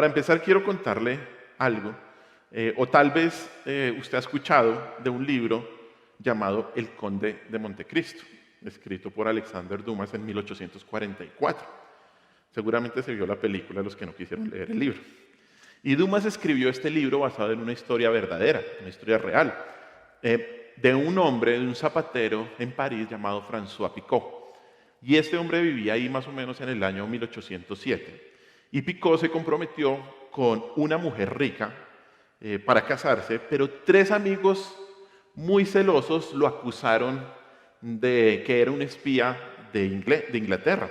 Para empezar, quiero contarle algo, o tal vez usted ha escuchado de un libro llamado El Conde de Montecristo, escrito por Alexander Dumas en 1844. Seguramente se vio la película los que no quisieron leer el libro. Y Dumas escribió este libro basado en una historia verdadera, una historia real, de un hombre, de un zapatero en París llamado François Picot. Y este hombre vivía ahí más o menos en el año 1807. Y Picot se comprometió con una mujer rica para casarse, pero 3 amigos muy celosos lo acusaron de que era un espía de Inglaterra.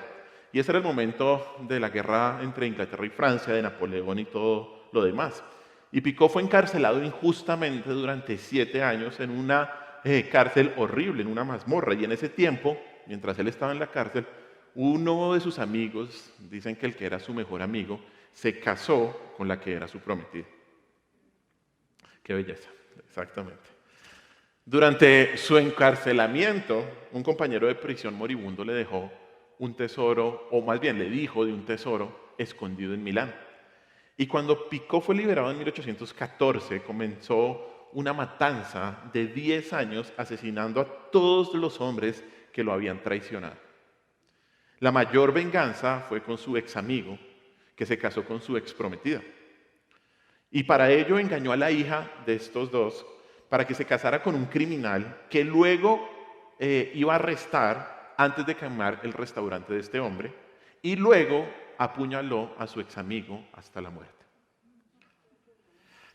Y ese era el momento de la guerra entre Inglaterra y Francia, de Napoleón y todo lo demás. Y Picot fue encarcelado injustamente durante 7 años en una cárcel horrible, en una mazmorra. Y en ese tiempo, mientras él estaba en la cárcel, uno de sus amigos, dicen que el que era su mejor amigo, se casó con la que era su prometida. Qué belleza, exactamente. Durante su encarcelamiento, un compañero de prisión moribundo le dejó un tesoro, o más bien le dijo de un tesoro escondido en Milán. Y cuando Picot fue liberado en 1814, comenzó una matanza de 10 años asesinando a todos los hombres que lo habían traicionado. La mayor venganza fue con su ex amigo, que se casó con su ex prometida. Y para ello engañó a la hija de estos dos para que se casara con un criminal que luego iba a arrestar antes de quemar el restaurante de este hombre, y luego apuñaló a su ex amigo hasta la muerte.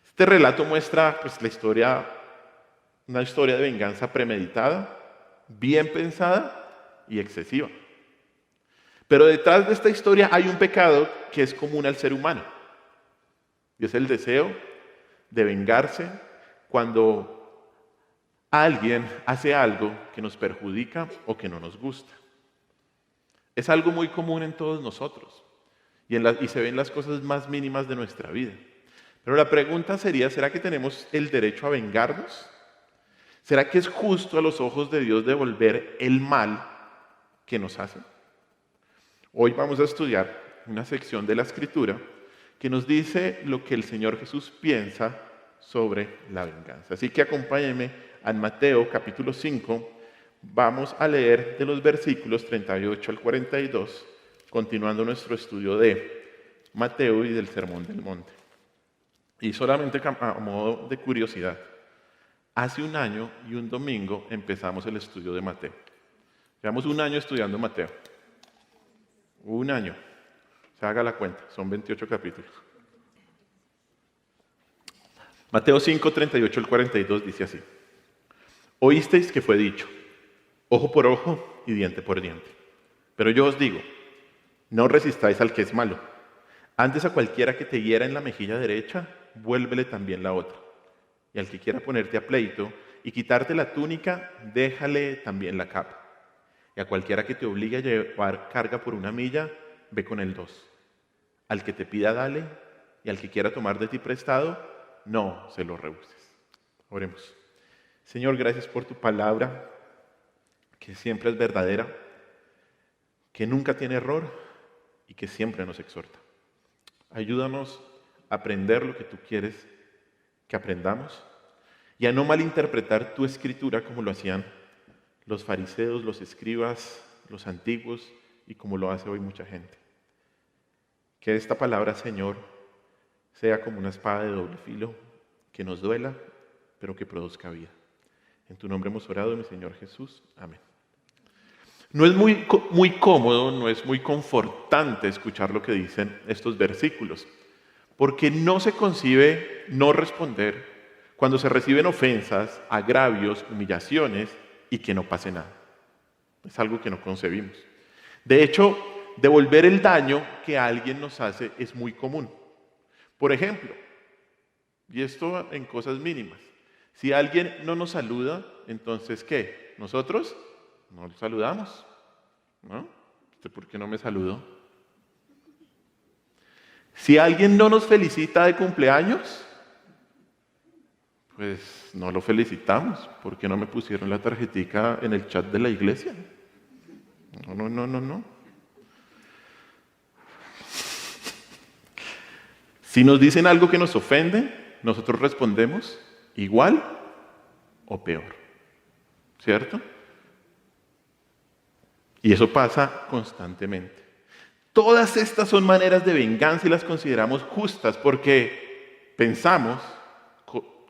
Este relato muestra pues, una historia de venganza premeditada, bien pensada y excesiva. Pero detrás de esta historia hay un pecado que es común al ser humano, y es el deseo de vengarse cuando alguien hace algo que nos perjudica o que no nos gusta. Es algo muy común en todos nosotros y se ven las cosas más mínimas de nuestra vida. Pero la pregunta sería, ¿será que tenemos el derecho a vengarnos? ¿Será que es justo a los ojos de Dios devolver el mal que nos hacen? Hoy vamos a estudiar una sección de la Escritura que nos dice lo que el Señor Jesús piensa sobre la venganza. Así que acompáñenme a Mateo capítulo 5. Vamos a leer de los versículos 38 al 42, continuando nuestro estudio de Mateo y del Sermón del Monte. Y solamente a modo de curiosidad, hace 1 año y un domingo empezamos el estudio de Mateo. Llevamos 1 año estudiando Mateo. 1 año. Se haga la cuenta, son 28 capítulos. Mateo 5, 38 al 42 dice así: Oísteis que fue dicho, ojo por ojo y diente por diente. Pero yo os digo, no resistáis al que es malo. Antes a cualquiera que te hiera en la mejilla derecha, vuélvele también la otra. Y al que quiera ponerte a pleito y quitarte la túnica, déjale también la capa. Y a cualquiera que te obligue a llevar carga por 1 milla, ve con el 2. Al que te pida, dale, y al que quiera tomar de ti prestado, no se lo rehuses. Oremos. Señor, gracias por tu palabra, que siempre es verdadera, que nunca tiene error y que siempre nos exhorta. Ayúdanos a aprender lo que tú quieres que aprendamos y a no malinterpretar tu escritura como lo hacían los fariseos, los escribas, los antiguos y como lo hace hoy mucha gente. Que esta palabra, Señor, sea como una espada de doble filo, que nos duela, pero que produzca vida. En tu nombre hemos orado, mi Señor Jesús. Amén. No es muy cómodo, no es muy confortante escuchar lo que dicen estos versículos, porque no se concibe no responder cuando se reciben ofensas, agravios, humillaciones y que no pase nada. Es algo que no concebimos. De hecho, devolver el daño que alguien nos hace es muy común. Por ejemplo, y esto en cosas mínimas, si alguien no nos saluda, entonces ¿qué? Nosotros no lo saludamos, ¿no? ¿Usted por qué no me saludó? Si alguien no nos felicita de cumpleaños, pues no lo felicitamos. ¿Por qué no me pusieron la tarjetica en el chat de la iglesia? No. Si nos dicen algo que nos ofende, nosotros respondemos igual o peor, ¿cierto? Y eso pasa constantemente. Todas estas son maneras de venganza y las consideramos justas porque pensamos,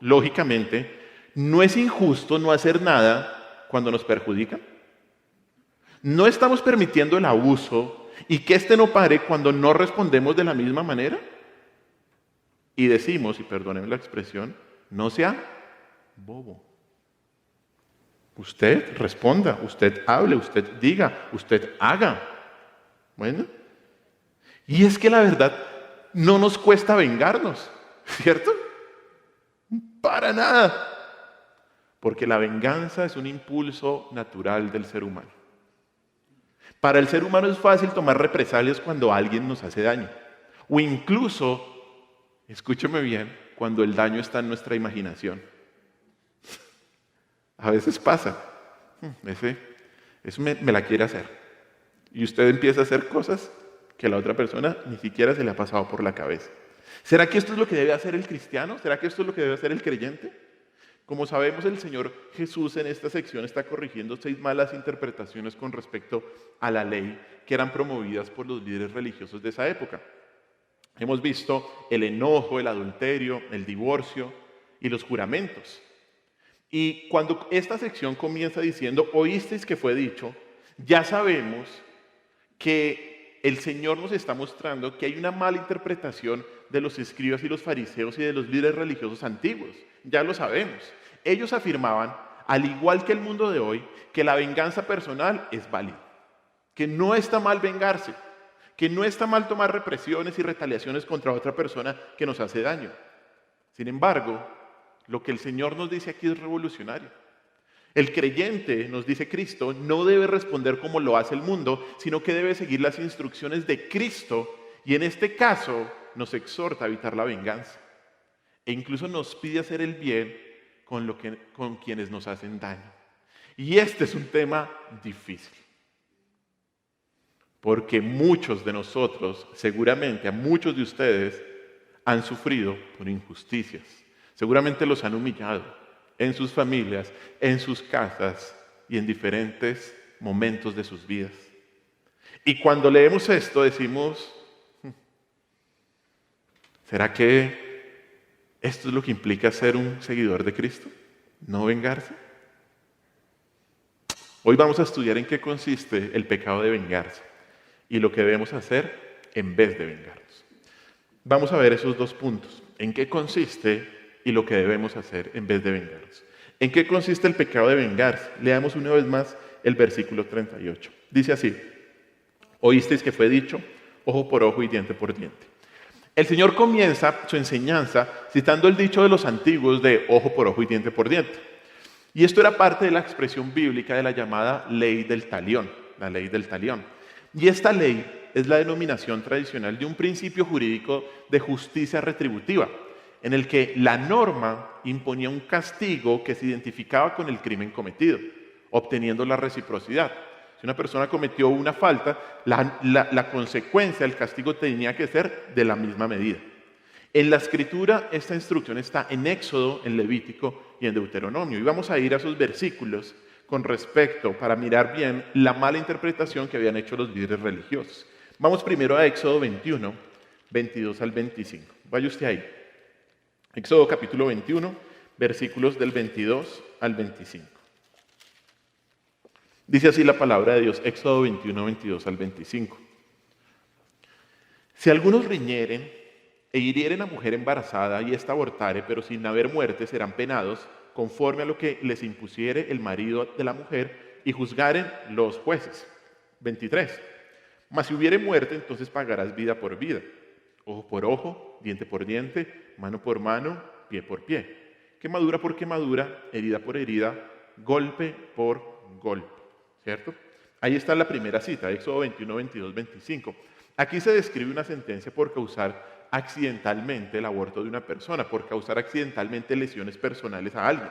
lógicamente, no es injusto no hacer nada cuando nos perjudica. No estamos permitiendo el abuso y que éste no pare cuando no respondemos de la misma manera. Y decimos, y perdónenme la expresión, no sea bobo. Usted responda, usted hable, usted diga, usted haga. Bueno, y es que la verdad no nos cuesta vengarnos, ¿cierto? Para nada. Porque la venganza es un impulso natural del ser humano. Para el ser humano es fácil tomar represalias cuando alguien nos hace daño. O incluso, escúcheme bien, cuando el daño está en nuestra imaginación. A veces pasa. Eso me la quiere hacer. Y usted empieza a hacer cosas que la otra persona ni siquiera se le ha pasado por la cabeza. ¿Será que esto es lo que debe hacer el cristiano? ¿Será que esto es lo que debe hacer el creyente? Como sabemos, el Señor Jesús en esta sección está corrigiendo 6 malas interpretaciones con respecto a la ley que eran promovidas por los líderes religiosos de esa época. Hemos visto el enojo, el adulterio, el divorcio y los juramentos. Y cuando esta sección comienza diciendo, oísteis que fue dicho, ya sabemos que el Señor nos está mostrando que hay una mala interpretación de los escribas y los fariseos y de los líderes religiosos antiguos. Ya lo sabemos. Ellos afirmaban, al igual que el mundo de hoy, que la venganza personal es válida, que no está mal vengarse, que no está mal tomar represiones y retaliaciones contra otra persona que nos hace daño. Sin embargo, lo que el Señor nos dice aquí es revolucionario. El creyente, nos dice Cristo, no debe responder como lo hace el mundo, sino que debe seguir las instrucciones de Cristo y en este caso nos exhorta a evitar la venganza. E incluso nos pide hacer el bien con quienes nos hacen daño. Y este es un tema difícil. Porque muchos de nosotros, seguramente a muchos de ustedes, han sufrido por injusticias. Seguramente los han humillado en sus familias, en sus casas y en diferentes momentos de sus vidas. Y cuando leemos esto decimos, ¿será que esto es lo que implica ser un seguidor de Cristo? ¿No vengarse? Hoy vamos a estudiar en qué consiste el pecado de vengarse y lo que debemos hacer en vez de vengarnos. Vamos a ver esos 2 puntos. ¿En qué consiste y lo que debemos hacer en vez de vengarnos? ¿En qué consiste el pecado de vengarse? Leamos una vez más el versículo 38. Dice así, oísteis que fue dicho, ojo por ojo y diente por diente. El Señor comienza su enseñanza citando el dicho de los antiguos de ojo por ojo y diente por diente. Y esto era parte de la expresión bíblica de la llamada ley del talión, la ley del talión. Y esta ley es la denominación tradicional de un principio jurídico de justicia retributiva, en el que la norma imponía un castigo que se identificaba con el crimen cometido, obteniendo la reciprocidad. Si una persona cometió una falta, la consecuencia, el castigo tenía que ser de la misma medida. En la Escritura, esta instrucción está en Éxodo, en Levítico y en Deuteronomio. Y vamos a ir a esos versículos con respecto, para mirar bien la mala interpretación que habían hecho los líderes religiosos. Vamos primero a Éxodo 21, 22 al 25. Vaya usted ahí. Éxodo capítulo 21, versículos del 22 al 25. Dice así la palabra de Dios, Éxodo 21, 22 al 25. Si algunos riñeren e hirieren a mujer embarazada y ésta abortare, pero sin haber muerte, serán penados conforme a lo que les impusiere el marido de la mujer y juzgaren los jueces. 23. Mas si hubiere muerte, entonces pagarás vida por vida, ojo por ojo, diente por diente, mano por mano, pie por pie, quemadura por quemadura, herida por herida, golpe por golpe. ¿Cierto? Ahí está la primera cita, Éxodo 21, 22, 25. Aquí se describe una sentencia por causar accidentalmente el aborto de una persona, por causar accidentalmente lesiones personales a alguien.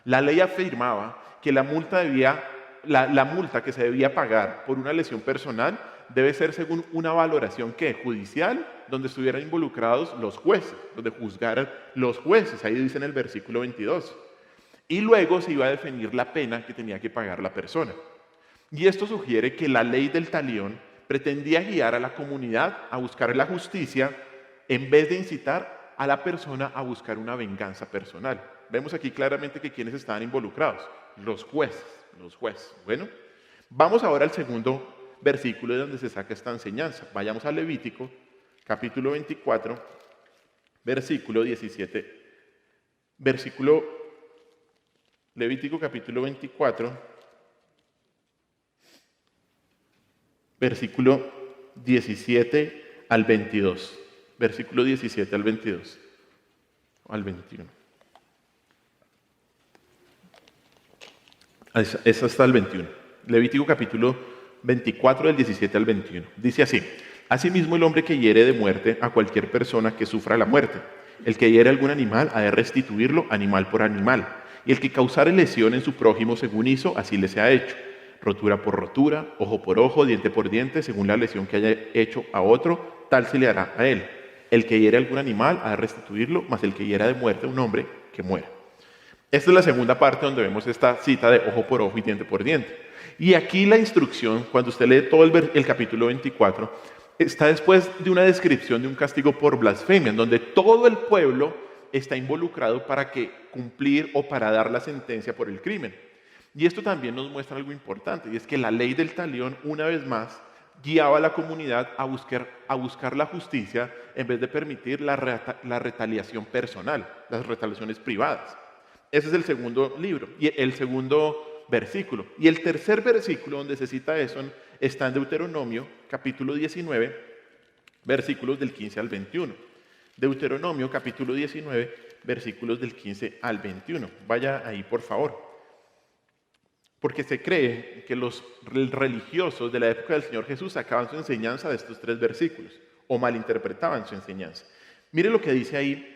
La ley afirmaba que la multa que se debía pagar por una lesión personal debe ser según una valoración ¿qué? Judicial donde estuvieran involucrados los jueces, donde juzgaran los jueces, ahí dice en el versículo 22. Y luego se iba a definir la pena que tenía que pagar la persona. Y esto sugiere que la ley del talión pretendía guiar a la comunidad a buscar la justicia en vez de incitar a la persona a buscar una venganza personal. Vemos aquí claramente que quienes estaban involucrados, los jueces. Bueno, vamos ahora al segundo versículo de donde se saca esta enseñanza. Vayamos a Levítico, capítulo 24, versículo 17. Levítico capítulo 24, versículo 17 al 22. Versículo 17 al 22. Al 21. Esa está al 21. Levítico capítulo 24 del 17 al 21. Dice así: Asimismo el hombre que hiere de muerte a cualquier persona que sufra la muerte. El que hiere algún animal ha de restituirlo animal por animal. Y el que causare lesión en su prójimo según hizo, así le sea hecho. Rotura por rotura, ojo por ojo, diente por diente, según la lesión que haya hecho a otro, tal se le hará a él. El que hiere algún animal ha de restituirlo, mas el que hiera de muerte a un hombre, que muera. Esta es la segunda parte donde vemos esta cita de ojo por ojo y diente por diente. Y aquí la instrucción, cuando usted lee todo el capítulo 24, está después de una descripción de un castigo por blasfemia, en donde todo el pueblo está involucrado para cumplir o para dar la sentencia por el crimen. Y esto también nos muestra algo importante, y es que la ley del talión, una vez más, guiaba a la comunidad a buscar la justicia en vez de permitir la retaliación personal, las retaliaciones privadas. Ese es el segundo libro, y el segundo versículo. Y el tercer versículo donde se cita eso está en Deuteronomio, capítulo 19, versículos del 15 al 21. Deuteronomio, capítulo 19, versículos del 15 al 21. Vaya ahí, por favor. Porque se cree que los religiosos de la época del Señor Jesús sacaban su enseñanza de estos tres versículos, o malinterpretaban su enseñanza. Mire lo que dice ahí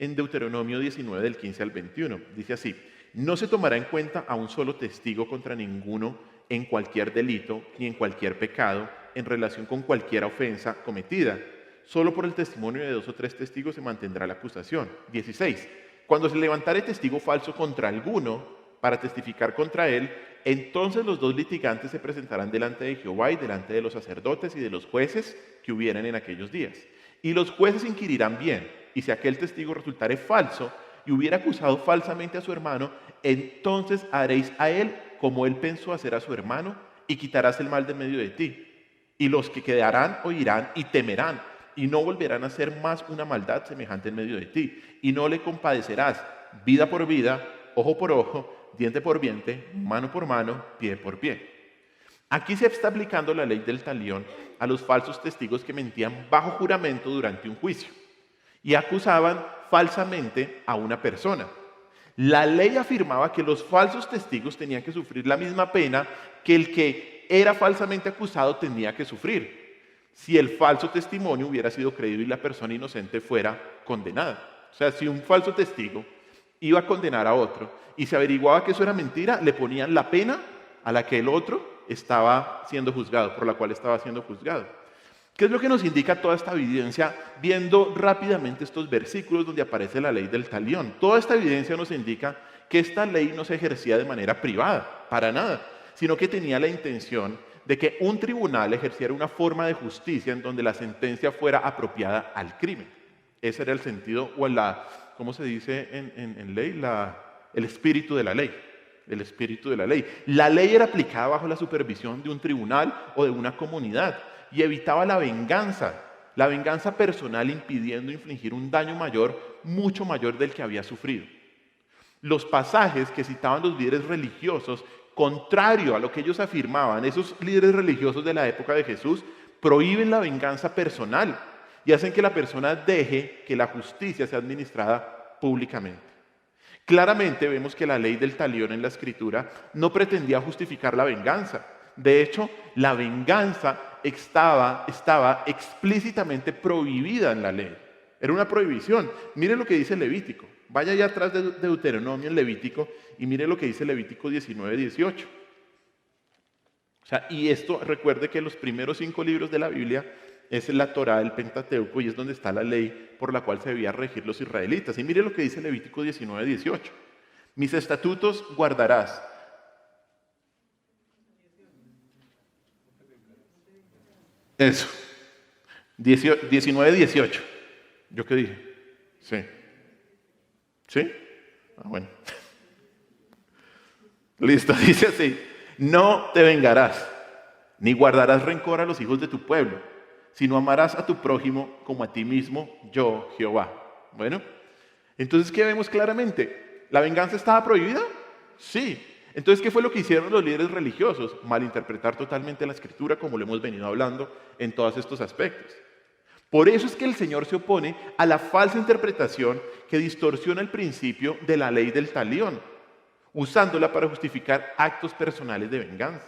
en Deuteronomio 19, del 15 al 21. Dice así: No se tomará en cuenta a un solo testigo contra ninguno en cualquier delito ni en cualquier pecado en relación con cualquier ofensa cometida. Solo por el testimonio de 2 o 3 testigos se mantendrá la acusación. 16. Cuando se levantare testigo falso contra alguno para testificar contra él, entonces los 2 litigantes se presentarán delante de Jehová y delante de los sacerdotes y de los jueces que hubieran en aquellos días. Y los jueces inquirirán bien, y si aquel testigo resultare falso y hubiera acusado falsamente a su hermano, entonces haréis a él como él pensó hacer a su hermano, y quitarás el mal de medio de ti. Y los que quedarán oirán y temerán, y no volverán a hacer más una maldad semejante en medio de ti. Y no le compadecerás vida por vida, ojo por ojo, diente por diente, mano por mano, pie por pie. Aquí se está aplicando la ley del talión a los falsos testigos que mentían bajo juramento durante un juicio y acusaban falsamente a una persona. La ley afirmaba que los falsos testigos tenían que sufrir la misma pena que el que era falsamente acusado tenía que sufrir, si el falso testimonio hubiera sido creído y la persona inocente fuera condenada. O sea, si un falso testigo iba a condenar a otro y se averiguaba que eso era mentira, le ponían la pena a la que el otro estaba siendo juzgado, por la cual estaba siendo juzgado. ¿Qué es lo que nos indica toda esta evidencia viendo rápidamente estos versículos donde aparece la ley del talión? Toda esta evidencia nos indica que esta ley no se ejercía de manera privada, para nada, sino que tenía la intención de que un tribunal ejerciera una forma de justicia en donde la sentencia fuera apropiada al crimen. Ese era el sentido, o ¿cómo se dice en ley? El espíritu de la ley. El espíritu de la ley. La ley era aplicada bajo la supervisión de un tribunal o de una comunidad y evitaba la venganza personal, impidiendo infligir un daño mayor, mucho mayor del que había sufrido. Los pasajes que citaban los líderes religiosos, contrario a lo que ellos afirmaban, esos líderes religiosos de la época de Jesús, prohíben la venganza personal y hacen que la persona deje que la justicia sea administrada públicamente. Claramente vemos que la ley del talión en la Escritura no pretendía justificar la venganza. De hecho, la venganza estaba explícitamente prohibida en la ley. Era una prohibición. Mire lo que dice Levítico. Vaya allá atrás de Deuteronomio en Levítico y mire lo que dice Levítico 19, 18. O sea, y esto, recuerde que los primeros 5 libros de la Biblia es la Torá, el Pentateuco, y es donde está la ley por la cual se debían regir los israelitas. Y mire lo que dice Levítico 19:18. Mis estatutos guardarás. Eso. 19:18. ¿Yo qué dije? Sí. ¿Sí? Ah, bueno. Listo, dice así. No te vengarás, ni guardarás rencor a los hijos de tu pueblo, sino amarás a tu prójimo como a ti mismo, yo, Jehová. Bueno, entonces, ¿qué vemos claramente? ¿La venganza estaba prohibida? Sí. Entonces, ¿qué fue lo que hicieron los líderes religiosos? Malinterpretar totalmente la Escritura, como lo hemos venido hablando en todos estos aspectos. Por eso es que el Señor se opone a la falsa interpretación que distorsiona el principio de la ley del talión, usándola para justificar actos personales de venganza.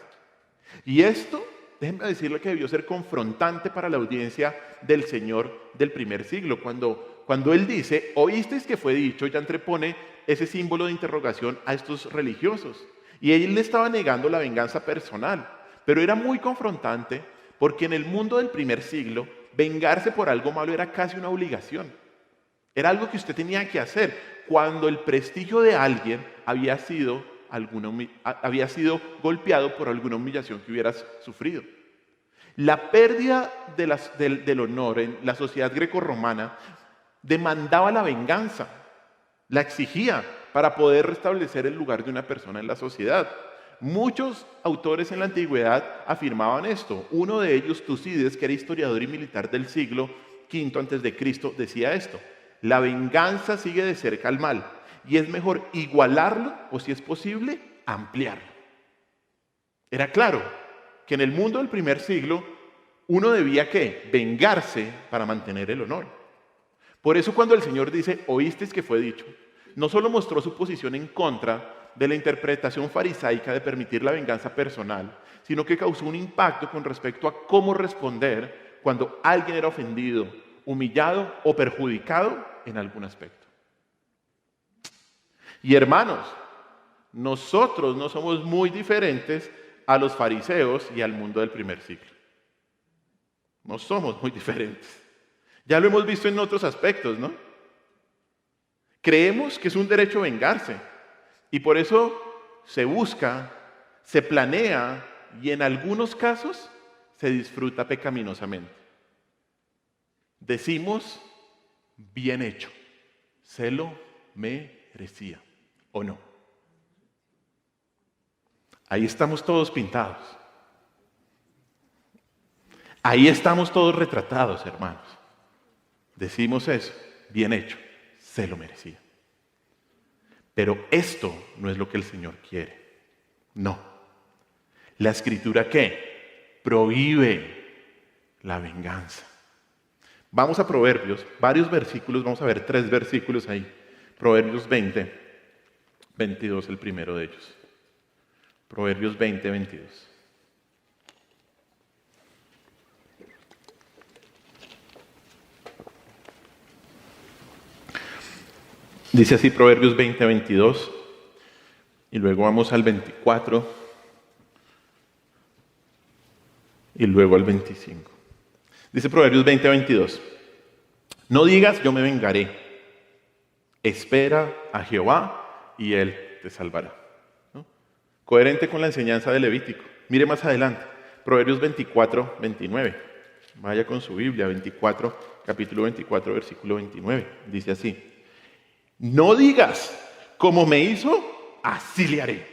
Y esto, déjenme decirle que debió ser confrontante para la audiencia del Señor del primer siglo, cuando Él dice, oísteis que fue dicho, ya entrepone ese símbolo de interrogación a estos religiosos. Y Él le estaba negando la venganza personal, pero era muy confrontante porque en el mundo del primer siglo, vengarse por algo malo era casi una obligación. Era algo que usted tenía que hacer cuando el prestigio de alguien había sido golpeado por alguna humillación que hubieras sufrido. La pérdida del honor en la sociedad grecorromana demandaba la venganza, la exigía para poder restablecer el lugar de una persona en la sociedad. Muchos autores en la antigüedad afirmaban esto. Uno de ellos, Tucídides, que era historiador y militar del siglo V a.C., decía esto: la venganza sigue de cerca al mal y es mejor igualarlo o, si es posible, ampliarlo. Era claro que en el mundo del primer siglo uno debía ¿qué? Vengarse para mantener el honor. Por eso cuando el Señor dice, oísteis que fue dicho, no solo mostró su posición en contra de la interpretación farisaica de permitir la venganza personal, sino que causó un impacto con respecto a cómo responder cuando alguien era ofendido, humillado o perjudicado en algún aspecto. Y hermanos, nosotros no somos muy diferentes a los fariseos y al mundo del primer siglo. No somos muy diferentes. Ya lo hemos visto en otros aspectos, ¿no? Creemos que es un derecho vengarse y por eso se busca, se planea y en algunos casos se disfruta pecaminosamente. Decimos, bien hecho, se lo merecía, ¿o no? Ahí estamos todos pintados. Ahí estamos todos retratados, hermanos. Decimos eso, bien hecho, se lo merecía. Pero esto no es lo que el Señor quiere. No. La Escritura, ¿qué? Prohíbe la venganza. Vamos a Proverbios, varios versículos, vamos a ver 3 versículos ahí. Proverbios 20, 22, el primero de ellos. Proverbios 20, 22. Dice así Proverbios 20, 22, y luego vamos al 24, y luego al 25. Dice Proverbios 20, 22, no digas yo me vengaré, espera a Jehová y Él te salvará. ¿No? Coherente con la enseñanza de Levítico. Mire más adelante, Proverbios 24, 29. Vaya con su Biblia, capítulo 24, versículo 29. Dice así. No digas, como me hizo, así le haré.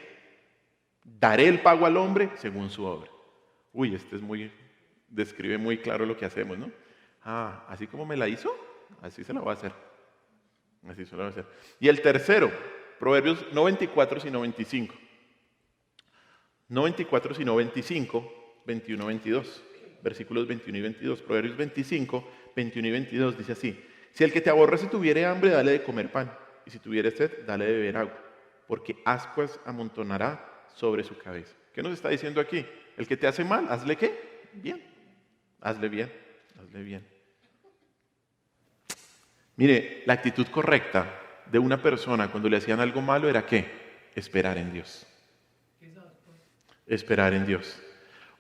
Daré el pago al hombre según su obra. Uy, describe muy claro lo que hacemos, ¿no? Ah, así como me la hizo, así se la va a hacer. Así se la va a hacer. Y el tercero, Proverbios no 24, sino 25. No 24, sino 25, 21, 22. Versículos 21 y 22. Proverbios 25, 21 y 22 dice así. Si el que te aborrece tuviere hambre, dale de comer pan, y si tuviere sed, dale de beber agua, porque ascuas amontonará sobre su cabeza. ¿Qué nos está diciendo aquí? El que te hace mal, hazle ¿qué? Bien. Hazle bien, hazle bien. Mire, la actitud correcta de una persona cuando le hacían algo malo era ¿qué? Esperar en Dios. Esperar en Dios.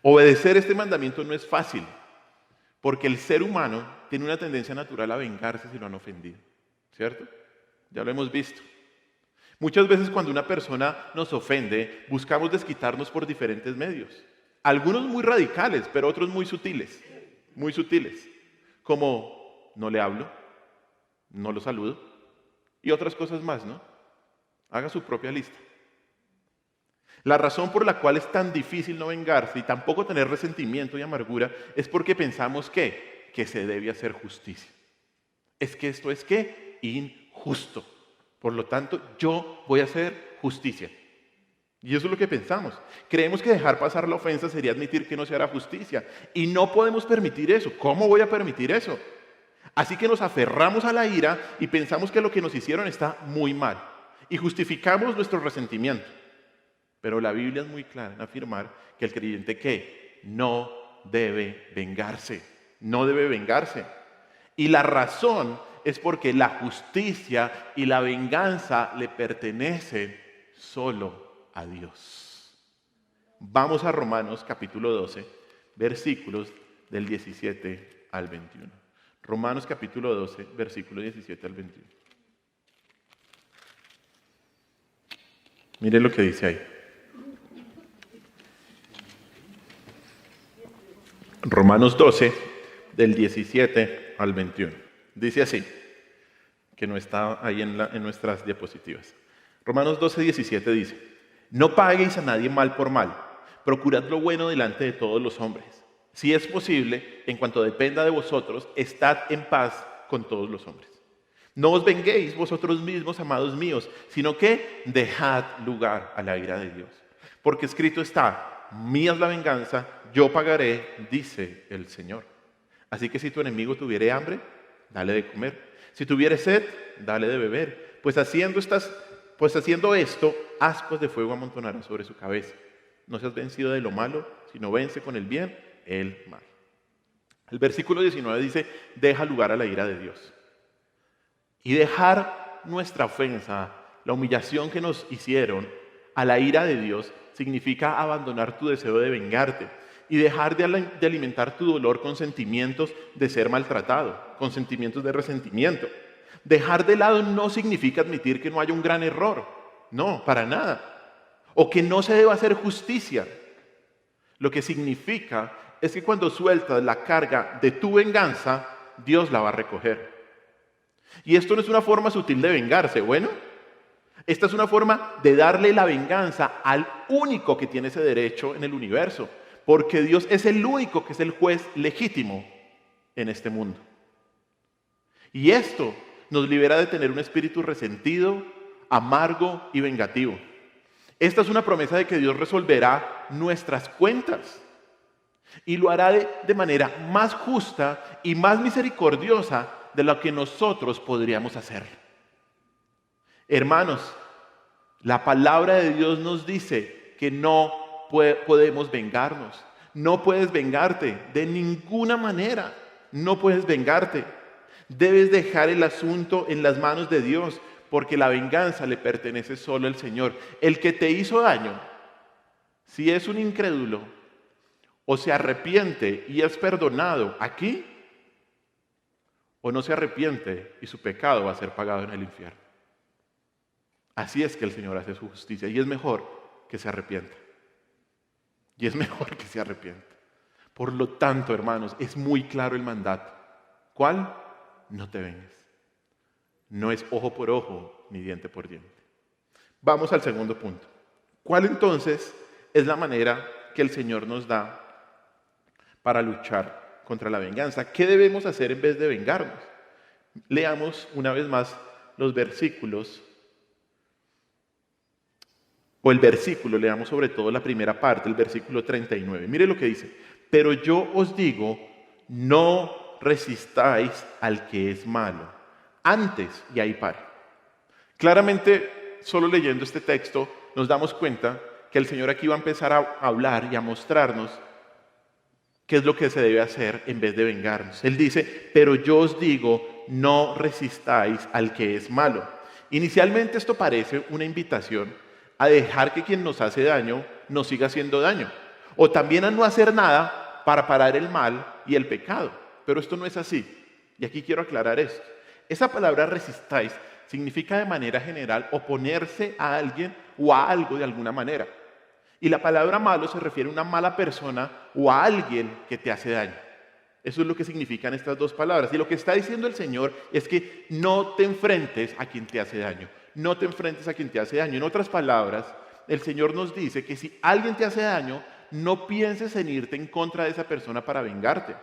Obedecer este mandamiento no es fácil, Porque el ser humano tiene una tendencia natural a vengarse si lo han ofendido, ¿cierto? Ya lo hemos visto. Muchas veces cuando una persona nos ofende, buscamos desquitarnos por diferentes medios. Algunos muy radicales, pero otros muy sutiles, como no le hablo, no lo saludo y otras cosas más, ¿no? Haga su propia lista. La razón por la cual es tan difícil no vengarse y tampoco tener resentimiento y amargura es porque pensamos que se debe hacer justicia. Es que esto es ¿qué? Injusto. Por lo tanto, yo voy a hacer justicia. Y eso es lo que pensamos. Creemos que dejar pasar la ofensa sería admitir que no se hará justicia. Y no podemos permitir eso. ¿Cómo voy a permitir eso? Así que nos aferramos a la ira y pensamos que lo que nos hicieron está muy mal. Y justificamos nuestro resentimiento. Pero la Biblia es muy clara en afirmar que el creyente ¿qué? No debe vengarse. No debe vengarse. Y la razón es porque la justicia y la venganza le pertenecen solo a Dios. Vamos a Romanos capítulo 12, versículos del 17 al 21. Romanos capítulo 12, versículo 17 al 21. Mire lo que dice ahí. Romanos 12, del 17 al 21. Dice así, que no está ahí en nuestras diapositivas. Romanos 12, 17 dice, no paguéis a nadie mal por mal, procurad lo bueno delante de todos los hombres. Si es posible, en cuanto dependa de vosotros, estad en paz con todos los hombres. No os venguéis vosotros mismos, amados míos, sino que dejad lugar a la ira de Dios. Porque escrito está, mía es la venganza, yo pagaré, dice el Señor. Así que si tu enemigo tuviere hambre, dale de comer. Si tuviere sed, dale de beber. Pues haciendo esto, ascuas de fuego amontonará sobre su cabeza. No seas vencido de lo malo, sino vence con el bien el mal. El versículo 19 dice, deja lugar a la ira de Dios. Y dejar nuestra ofensa, la humillación que nos hicieron, a la ira de Dios, significa abandonar tu deseo de vengarte y dejar de alimentar tu dolor con sentimientos de ser maltratado, con sentimientos de resentimiento. Dejar de lado no significa admitir que no haya un gran error, no, para nada, o que no se deba hacer justicia. Lo que significa es que cuando sueltas la carga de tu venganza, Dios la va a recoger. Y esto no es una forma sutil de vengarse, bueno, esta es una forma de darle la venganza al único que tiene ese derecho en el universo, porque Dios es el único que es el juez legítimo en este mundo. Y esto nos libera de tener un espíritu resentido, amargo y vengativo. Esta es una promesa de que Dios resolverá nuestras cuentas y lo hará de manera más justa y más misericordiosa de lo que nosotros podríamos hacer. Hermanos, la palabra de Dios nos dice que no podemos vengarnos. No puedes vengarte de ninguna manera. No puedes vengarte. Debes dejar el asunto en las manos de Dios, porque la venganza le pertenece solo al Señor. El que te hizo daño, si es un incrédulo o se arrepiente y es perdonado aquí, o no se arrepiente y su pecado va a ser pagado en el infierno. Así es que el Señor hace su justicia y es mejor que se arrepienta. Y es mejor que se arrepienta. Por lo tanto, hermanos, es muy claro el mandato. ¿Cuál? No te vengues. No es ojo por ojo ni diente por diente. Vamos al segundo punto. ¿Cuál entonces es la manera que el Señor nos da para luchar contra la venganza? ¿Qué debemos hacer en vez de vengarnos? Leamos una vez más los versículos, o el versículo, leamos sobre todo la primera parte, el versículo 39. Mire lo que dice. Pero yo os digo, no resistáis al que es malo. Antes, y ahí para. Claramente, solo leyendo este texto, nos damos cuenta que el Señor aquí va a empezar a hablar y a mostrarnos qué es lo que se debe hacer en vez de vengarnos. Él dice, pero yo os digo, no resistáis al que es malo. Inicialmente esto parece una invitación a dejar que quien nos hace daño nos siga haciendo daño. O también a no hacer nada para parar el mal y el pecado. pero esto no es así. Y aquí quiero aclarar esto. Esa palabra resistáis significa de manera general oponerse a alguien o a algo de alguna manera. Y la palabra malo se refiere a una mala persona o a alguien que te hace daño. Eso es lo que significan estas dos palabras. Y lo que está diciendo el Señor es que no te enfrentes a quien te hace daño. No te enfrentes a quien te hace daño. En otras palabras, el Señor nos dice que si alguien te hace daño, no pienses en irte en contra de esa persona para vengarte.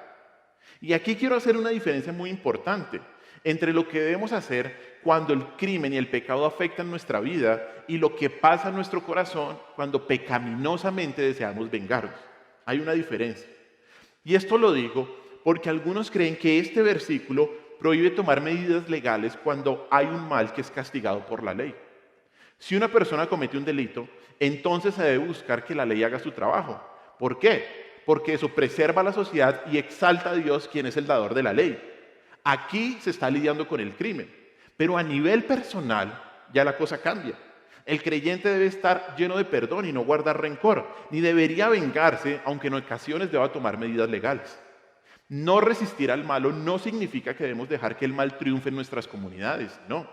Y aquí quiero hacer una diferencia muy importante entre lo que debemos hacer cuando el crimen y el pecado afectan nuestra vida y lo que pasa en nuestro corazón cuando pecaminosamente deseamos vengarnos. Hay una diferencia. Y esto lo digo porque algunos creen que este versículo prohíbe tomar medidas legales cuando hay un mal que es castigado por la ley. Si una persona comete un delito, entonces se debe buscar que la ley haga su trabajo. ¿Por qué? Porque eso preserva a la sociedad y exalta a Dios, quien es el dador de la ley. Aquí se está lidiando con el crimen, pero a nivel personal ya la cosa cambia. El creyente debe estar lleno de perdón y no guardar rencor, ni debería vengarse, aunque en ocasiones deba tomar medidas legales. No resistir al malo no significa que debemos dejar que el mal triunfe en nuestras comunidades, no.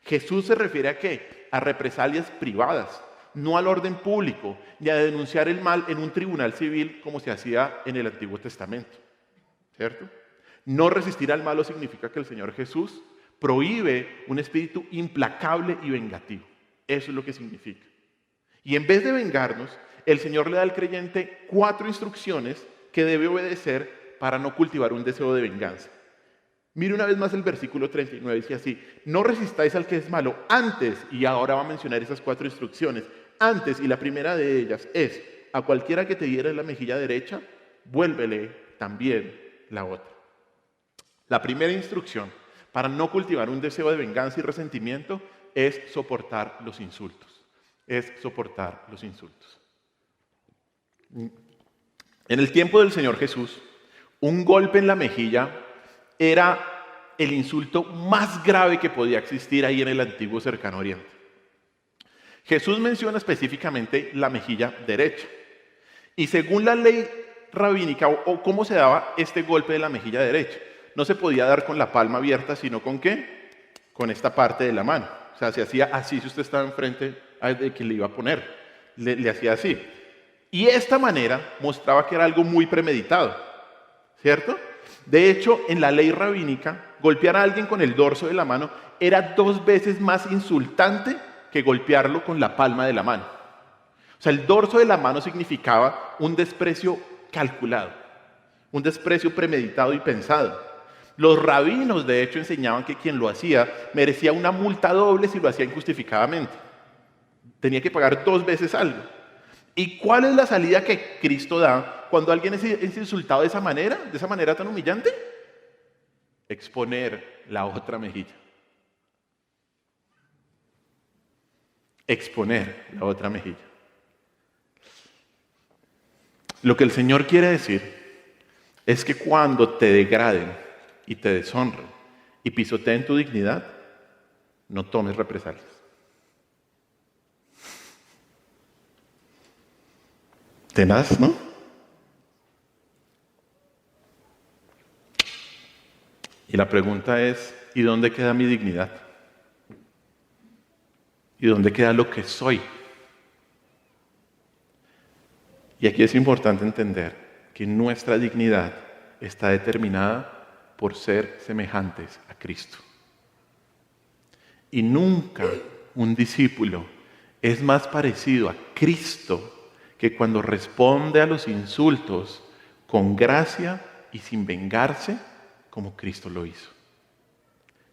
Jesús se refiere a ¿qué? A represalias privadas, no al orden público, ni a denunciar el mal en un tribunal civil como se hacía en el Antiguo Testamento, ¿cierto? No resistir al malo significa que el Señor Jesús prohíbe un espíritu implacable y vengativo. Eso es lo que significa. Y en vez de vengarnos, el Señor le da al creyente 4 instrucciones que debe obedecer para no cultivar un deseo de venganza. Mire una vez más el versículo 39, dice así: no resistáis al que es malo antes, y ahora va a mencionar esas 4 instrucciones, antes, y la primera de ellas es: a cualquiera que te diera en la mejilla derecha, vuélvele también la otra. La primera instrucción para no cultivar un deseo de venganza y resentimiento es soportar los insultos. Es soportar los insultos. En el tiempo del Señor Jesús, un golpe en la mejilla era el insulto más grave que podía existir ahí en el antiguo cercano oriente. Jesús menciona específicamente la mejilla derecha. Y según la ley rabínica, o cómo se daba este golpe de la mejilla derecha, no se podía dar con la palma abierta, sino ¿con qué? Con esta parte de la mano. O sea, se hacía así si usted estaba enfrente de quien le iba a poner. Le hacía así. Y esta manera mostraba que era algo muy premeditado, ¿cierto? De hecho, en la ley rabínica, golpear a alguien con el dorso de la mano era 2 veces más insultante que golpearlo con la palma de la mano. O sea, el dorso de la mano significaba un desprecio calculado, un desprecio premeditado y pensado. Los rabinos, de hecho, enseñaban que quien lo hacía merecía una multa doble si lo hacía injustificadamente. Tenía que pagar 2 veces algo. ¿Y cuál es la salida que Cristo da cuando alguien es insultado de esa manera tan humillante? Exponer la otra mejilla. Exponer la otra mejilla. Lo que el Señor quiere decir es que cuando te degraden y te deshonren y pisoteen tu dignidad, no tomes represalias. Tenaz, ¿no? Y la pregunta es, ¿y dónde queda mi dignidad? ¿Y dónde queda lo que soy? Y aquí es importante entender que nuestra dignidad está determinada por ser semejantes a Cristo. Y nunca un discípulo es más parecido a Cristo que cuando responde a los insultos con gracia y sin vengarse, como Cristo lo hizo.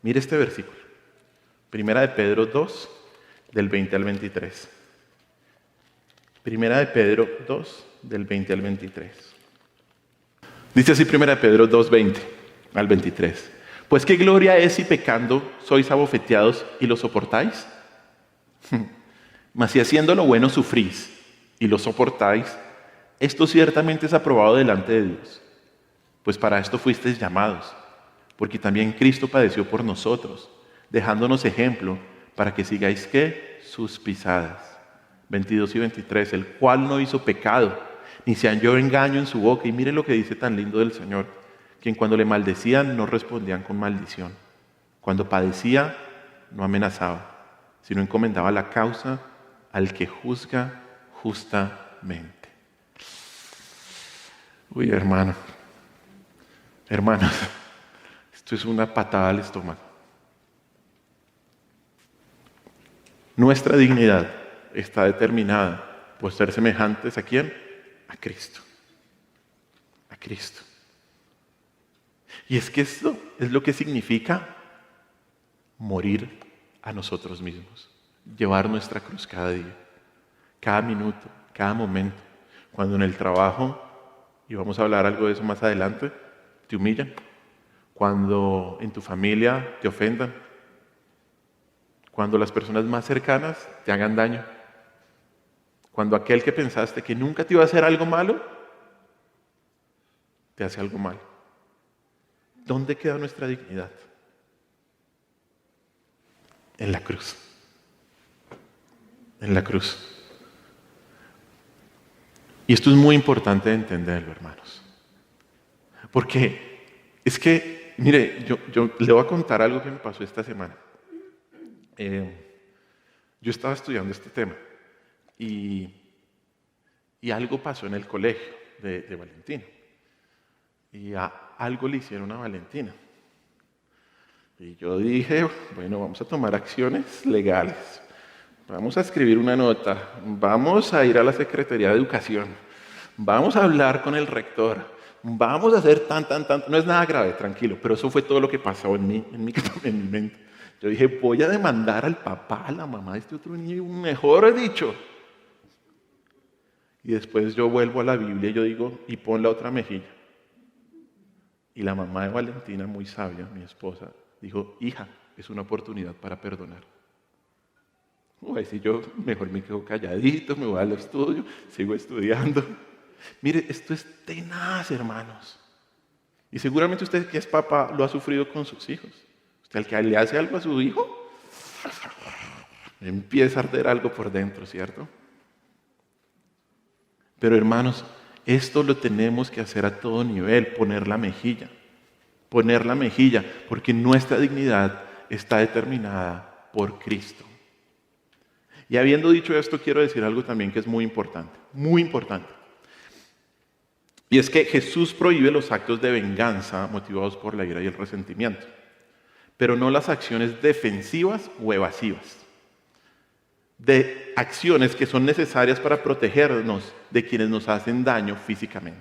Mire este versículo. Primera de Pedro 2, del 20 al 23. Primera de Pedro 2, del 20 al 23. Dice así Primera de Pedro 2, 20 al 23. Pues qué gloria es si pecando sois abofeteados y lo soportáis. Mas si haciendo lo bueno sufrís y lo soportáis, esto ciertamente es aprobado delante de Dios. Pues para esto fuisteis llamados, porque también Cristo padeció por nosotros, dejándonos ejemplo para que sigáis ¿qué? Sus pisadas. 22 y 23, el cual no hizo pecado, ni se halló engaño en su boca. Y mire lo que dice tan lindo del Señor. quien cuando le maldecían no respondían con maldición, cuando padecía no amenazaba, sino encomendaba la causa al que juzga justamente. Uy, hermanos, esto es una patada al estómago. Nuestra dignidad está determinada por ser semejantes ¿a quién? A Cristo. A Cristo. Y es que esto es lo que significa morir a nosotros mismos. Llevar nuestra cruz cada día, cada minuto, cada momento. Cuando en el trabajo, y vamos a hablar algo de eso más adelante, te humillan. Cuando en tu familia te ofendan. Cuando las personas más cercanas te hagan daño. Cuando aquel que pensaste que nunca te iba a hacer algo malo, te hace algo malo. ¿Dónde queda nuestra dignidad? En la cruz. En la cruz. Y esto es muy importante de entenderlo, hermanos. Porque es que, mire, yo le voy a contar algo que me pasó esta semana. Yo estaba estudiando este tema y algo pasó en el colegio de Valentina. Y algo le hicieron a Valentina. Y yo dije, bueno, vamos a tomar acciones legales. Vamos a escribir una nota. Vamos a ir a la Secretaría de Educación. Vamos a hablar con el rector. Vamos a hacer tan. No es nada grave, tranquilo. Pero eso fue todo lo que pasó en mi mente. Yo dije, voy a demandar al papá, a la mamá de este otro niño, mejor dicho. Y después yo vuelvo a la Biblia y yo digo, y pon la otra mejilla. Y la mamá de Valentina, muy sabia, mi esposa, dijo, hija, es una oportunidad para perdonar. Si yo mejor me quedo calladito, me voy al estudio, sigo estudiando. Mire, esto es tenaz, hermanos. Y seguramente usted que es papá lo ha sufrido con sus hijos. Usted al que le hace algo a su hijo, empieza a arder algo por dentro, ¿cierto? Pero hermanos, esto lo tenemos que hacer a todo nivel, poner la mejilla, porque nuestra dignidad está determinada por Cristo. Y habiendo dicho esto, quiero decir algo también que es muy importante, muy importante. Y es que Jesús prohíbe los actos de venganza motivados por la ira y el resentimiento, pero no las acciones defensivas o evasivas, de acciones que son necesarias para protegernos de quienes nos hacen daño físicamente.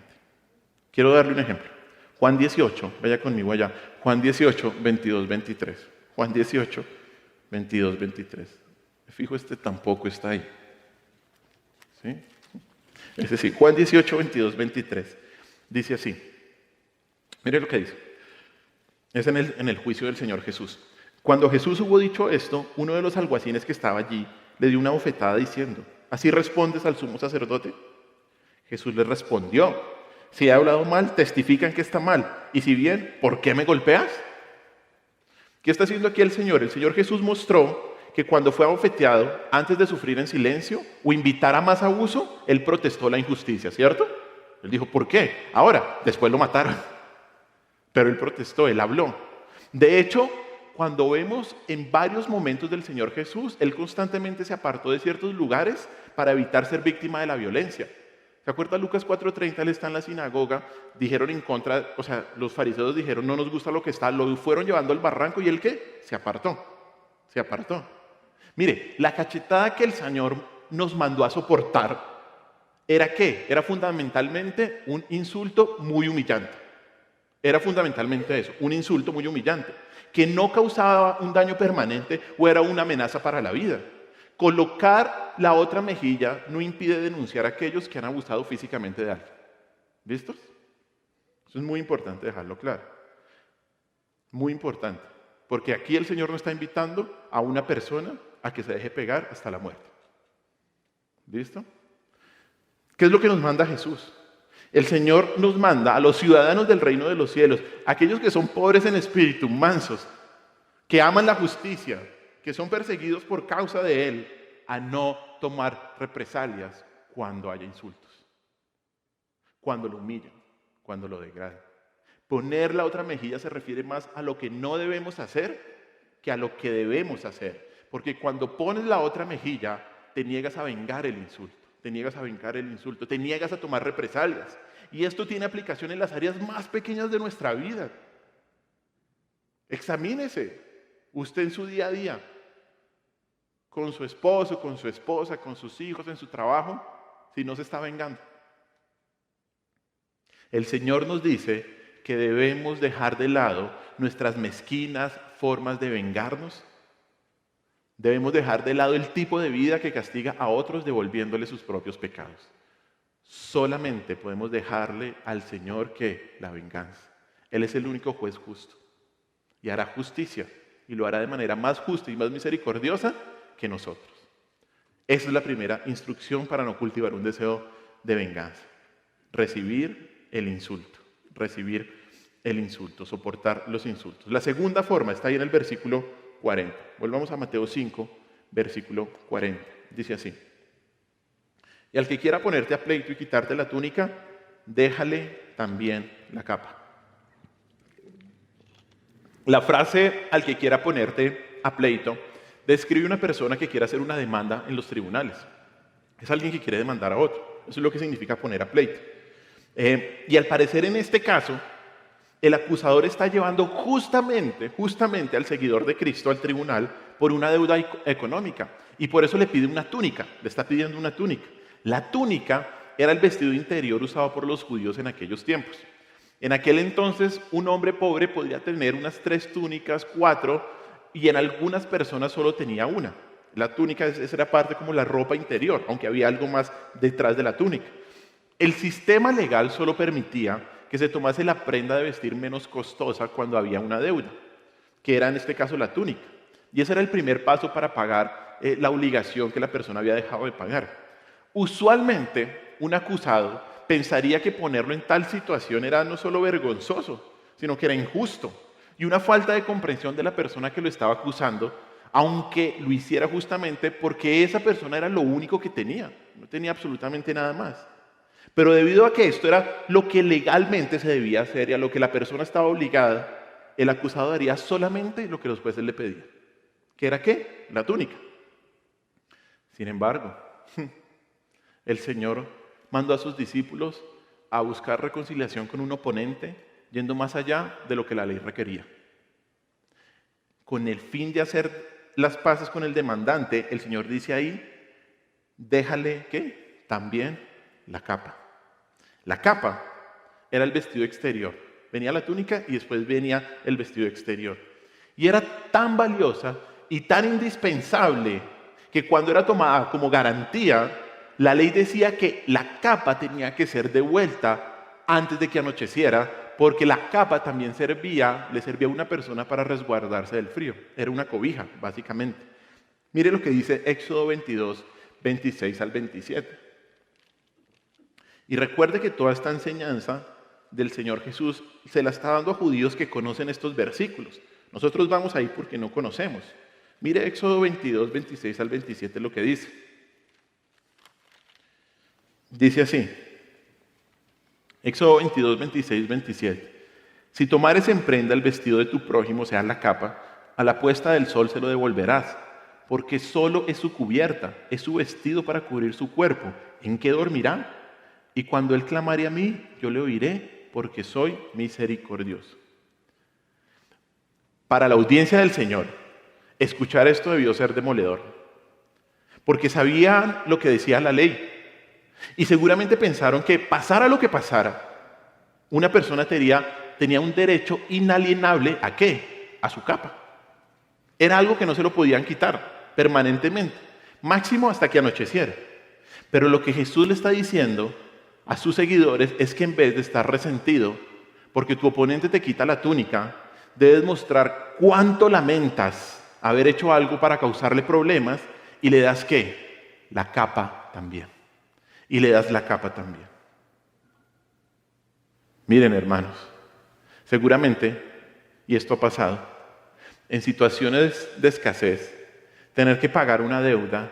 Quiero darle un ejemplo. Juan 18, vaya conmigo allá. Juan 18, 22, 23. Juan 18, 22, 23. Fijo, este tampoco está ahí. ¿Sí? Es decir, Juan 18, 22, 23. Dice así. Mire lo que dice. Es en el juicio del Señor Jesús. Cuando Jesús hubo dicho esto, uno de los alguaciles que estaba allí le dio una bofetada diciendo, ¿así respondes al sumo sacerdote? Jesús le respondió, si he hablado mal, testifican que está mal. Y si bien, ¿por qué me golpeas? ¿Qué está haciendo aquí el Señor? El Señor Jesús mostró que cuando fue abofeteado, antes de sufrir en silencio o invitar a más abuso, él protestó la injusticia, ¿cierto? Él dijo, ¿por qué? Ahora, después lo mataron. Pero él protestó, él habló. De hecho, cuando vemos en varios momentos del Señor Jesús, él constantemente se apartó de ciertos lugares para evitar ser víctima de la violencia. ¿Se acuerda Lucas 4:30? Él está en la sinagoga, dijeron en contra, los fariseos dijeron, no nos gusta lo que está, lo fueron llevando al barranco y él ¿qué? Se apartó. Mire, la cachetada que el Señor nos mandó a soportar, ¿era qué? Era fundamentalmente un insulto muy humillante. Era fundamentalmente eso, un insulto muy humillante, que no causaba un daño permanente o era una amenaza para la vida. Colocar la otra mejilla no impide denunciar a aquellos que han abusado físicamente de alguien. ¿Listos? Eso es muy importante dejarlo claro. Muy importante. Porque aquí el Señor nos está invitando a una persona a que se deje pegar hasta la muerte. ¿Listo? ¿Qué es lo que nos manda Jesús? El Señor nos manda a los ciudadanos del reino de los cielos, aquellos que son pobres en espíritu, mansos, que aman la justicia, que son perseguidos por causa de Él, a no tomar represalias cuando haya insultos, cuando lo humillan, cuando lo degradan. Poner la otra mejilla se refiere más a lo que no debemos hacer que a lo que debemos hacer. Porque cuando pones la otra mejilla, te niegas a vengar el insulto, te niegas a vengar el insulto, te niegas a tomar represalias. Y esto tiene aplicación en las áreas más pequeñas de nuestra vida. Examínese, usted en su día a día, con su esposo, con su esposa, con sus hijos, en su trabajo, si no se está vengando. El Señor nos dice que debemos dejar de lado nuestras mezquinas formas de vengarnos. Debemos dejar de lado el tipo de vida que castiga a otros devolviéndole sus propios pecados. Solamente podemos dejarle al Señor que la venganza. Él es el único juez justo y hará justicia y lo hará de manera más justa y más misericordiosa que nosotros. Esa es la primera instrucción para no cultivar un deseo de venganza. Recibir el insulto, soportar los insultos. La segunda forma está ahí en el versículo 40. Volvamos a Mateo 5, versículo 40. Dice así: y al que quiera ponerte a pleito y quitarte la túnica, déjale también la capa. La frase "al que quiera ponerte a pleito" describe una persona que quiere hacer una demanda en los tribunales. Es alguien que quiere demandar a otro. Eso es lo que significa poner a pleito. Y al parecer en este caso, el acusador está llevando justamente al seguidor de Cristo al tribunal por una deuda económica. Y por eso le pide una túnica, le está pidiendo una túnica. La túnica era el vestido interior usado por los judíos en aquellos tiempos. En aquel entonces, un hombre pobre podía tener unas 3 túnicas, 4, y en algunas personas solo tenía una. La túnica, esa era parte como la ropa interior, aunque había algo más detrás de la túnica. El sistema legal solo permitía que se tomase la prenda de vestir menos costosa cuando había una deuda, que era en este caso la túnica. Y ese era el primer paso para pagar la obligación que la persona había dejado de pagar. Usualmente, un acusado pensaría que ponerlo en tal situación era no solo vergonzoso, sino que era injusto y una falta de comprensión de la persona que lo estaba acusando, aunque lo hiciera justamente porque esa persona era lo único que tenía, no tenía absolutamente nada más. Pero debido a que esto era lo que legalmente se debía hacer y a lo que la persona estaba obligada, el acusado haría solamente lo que los jueces le pedían. ¿Qué era qué? La túnica. Sin embargo, el Señor mandó a sus discípulos a buscar reconciliación con un oponente, yendo más allá de lo que la ley requería. Con el fin de hacer las paces con el demandante, el Señor dice ahí: déjale, ¿qué? También la capa. La capa era el vestido exterior. Venía la túnica y después venía el vestido exterior. Y era tan valiosa y tan indispensable que cuando era tomada como garantía, la ley decía que la capa tenía que ser devuelta antes de que anocheciera, porque la capa también le servía a una persona para resguardarse del frío. Era una cobija, básicamente. Mire lo que dice Éxodo 22, 26 al 27. Y recuerde que toda esta enseñanza del Señor Jesús se la está dando a judíos que conocen estos versículos. Nosotros vamos ahí porque no conocemos. Mire Éxodo 22, 26 al 27 lo que dice. Dice así, Éxodo 22, 26, 27. Si tomares en prenda el vestido de tu prójimo, sea la capa, a la puesta del sol se lo devolverás, porque solo es su cubierta, es su vestido para cubrir su cuerpo. ¿En qué dormirá? Y cuando él clamare a mí, yo le oiré, porque soy misericordioso. Para la audiencia del Señor, escuchar esto debió ser demoledor, porque sabían lo que decía la ley. Y seguramente pensaron que pasara lo que pasara, una persona tenía un derecho inalienable ¿a qué? A su capa. Era algo que no se lo podían quitar permanentemente, máximo hasta que anocheciera. Pero lo que Jesús le está diciendo a sus seguidores es que en vez de estar resentido porque tu oponente te quita la túnica, debes mostrar cuánto lamentas haber hecho algo para causarle problemas y le das ¿qué? La capa también. Y le das la capa también. Miren, hermanos, seguramente, y esto ha pasado, en situaciones de escasez, tener que pagar una deuda,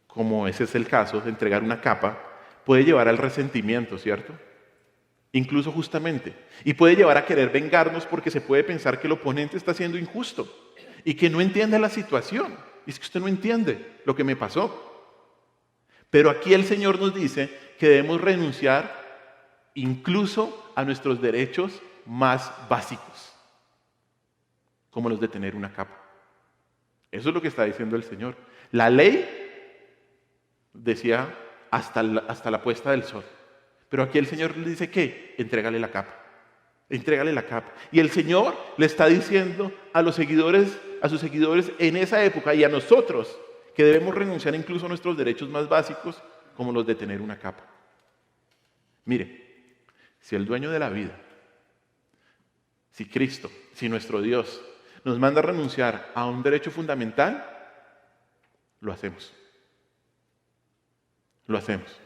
como ese es el caso, de entregar una capa, puede llevar al resentimiento, ¿cierto? incluso justamente. Y puede llevar a querer vengarnos porque se puede pensar que el oponente está siendo injusto y que no entiende la situación. Y es que usted no entiende lo que me pasó. Pero aquí el Señor nos dice que debemos renunciar incluso a nuestros derechos más básicos, como los de tener una capa. Eso es lo que está diciendo el Señor. La ley decía hasta la puesta del sol. Pero aquí el Señor le dice que entrégale la capa. Entrégale la capa. Y el Señor le está diciendo a sus seguidores en esa época y a nosotros que debemos renunciar incluso a nuestros derechos más básicos, como los de tener una capa. Mire, si el dueño de la vida, si Cristo, si nuestro Dios nos manda a renunciar a un derecho fundamental, lo hacemos. Lo hacemos.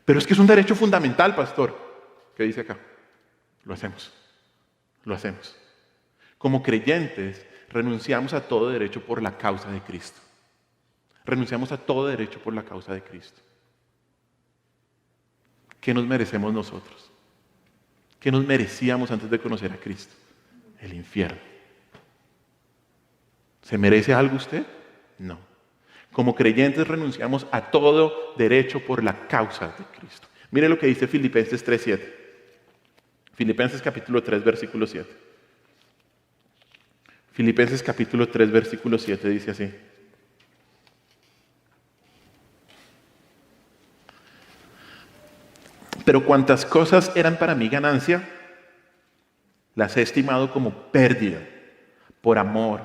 Pero es que es un derecho fundamental, pastor. ¿Qué dice acá? Lo hacemos. Lo hacemos. Como creyentes, renunciamos a todo derecho por la causa de Cristo. Renunciamos a todo derecho por la causa de Cristo. ¿Qué nos merecemos nosotros? ¿Qué nos merecíamos antes de conocer a Cristo? El infierno. ¿Se merece algo usted? No. Como creyentes renunciamos a todo derecho por la causa de Cristo. Mire lo que dice Filipenses 3:7. Filipenses capítulo 3, versículo 7. Filipenses capítulo 3, versículo 7 dice así. Pero cuantas cosas eran para mí ganancia, las he estimado como pérdida por amor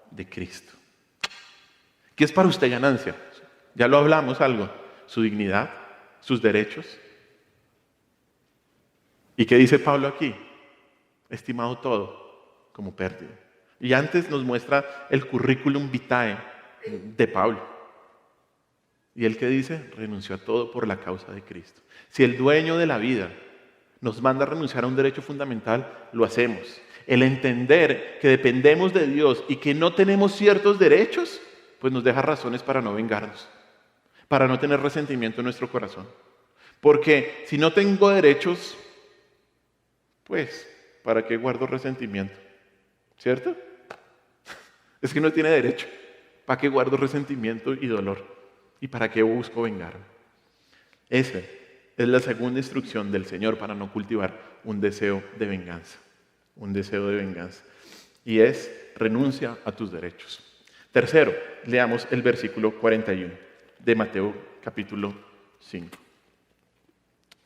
de Cristo. ¿Qué es para usted ganancia? Ya lo hablamos algo. Su dignidad, sus derechos. ¿Y qué dice Pablo aquí? Estimado todo como pérdida. Y antes nos muestra el currículum vitae de Pablo. ¿Y él qué dice? Renunció a todo por la causa de Cristo. Si el dueño de la vida nos manda a renunciar a un derecho fundamental, lo hacemos. El entender que dependemos de Dios y que no tenemos ciertos derechos, pues nos deja razones para no vengarnos, para no tener resentimiento en nuestro corazón. Porque si no tengo derechos, pues, ¿para qué guardo resentimiento? ¿Cierto? Es que no tiene derecho. ¿Para qué guardo resentimiento y dolor? ¿Y para qué busco vengarme? Esa es la segunda instrucción del Señor para no cultivar un deseo de venganza. Un deseo de venganza. Y es, renuncia a tus derechos. Tercero, leamos el versículo 41 de Mateo capítulo 5.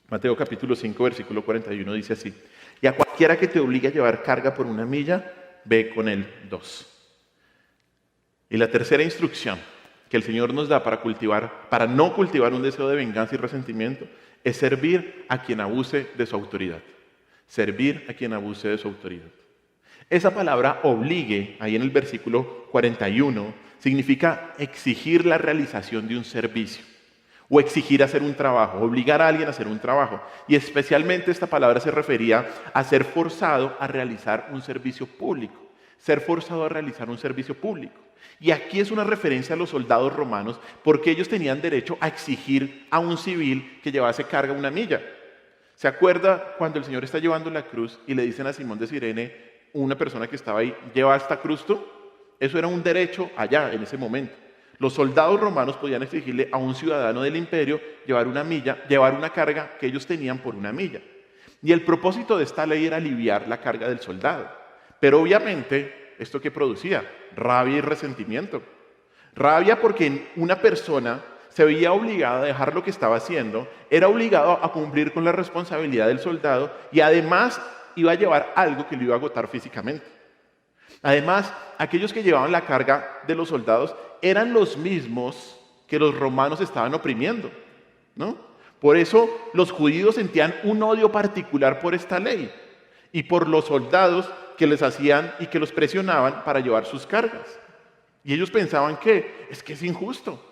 Mateo capítulo 5, versículo 41 dice así: y a cualquiera que te obligue a llevar carga por 1 milla, ve con él 2. Y la tercera instrucción que el Señor nos da para no cultivar un deseo de venganza y resentimiento, es servir a quien abuse de su autoridad. Servir a quien abuse de su autoridad. Esa palabra obligue, ahí en el versículo 41, significa exigir la realización de un servicio o exigir hacer un trabajo, obligar a alguien a hacer un trabajo. Y especialmente esta palabra se refería a ser forzado a realizar un servicio público. Ser forzado a realizar un servicio público. Y aquí es una referencia a los soldados romanos porque ellos tenían derecho a exigir a un civil que llevase carga 1 milla. ¿Se acuerda cuando el Señor está llevando la cruz y le dicen a Simón de Cirene, una persona que estaba ahí, lleva esta cruz tú? Eso era un derecho allá, en ese momento. Los soldados romanos podían exigirle a un ciudadano del imperio llevar 1 milla, llevar una carga que ellos tenían por 1 milla. Y el propósito de esta ley era aliviar la carga del soldado. Pero obviamente, ¿esto qué producía? Rabia y resentimiento. Rabia porque una persona se veía obligada a dejar lo que estaba haciendo, era obligado a cumplir con la responsabilidad del soldado y además iba a llevar algo que lo iba a agotar físicamente. Además, aquellos que llevaban la carga de los soldados eran los mismos que los romanos estaban oprimiendo, ¿no? Por eso los judíos sentían un odio particular por esta ley y por los soldados que les hacían y que los presionaban para llevar sus cargas. Y ellos pensaban que es injusto.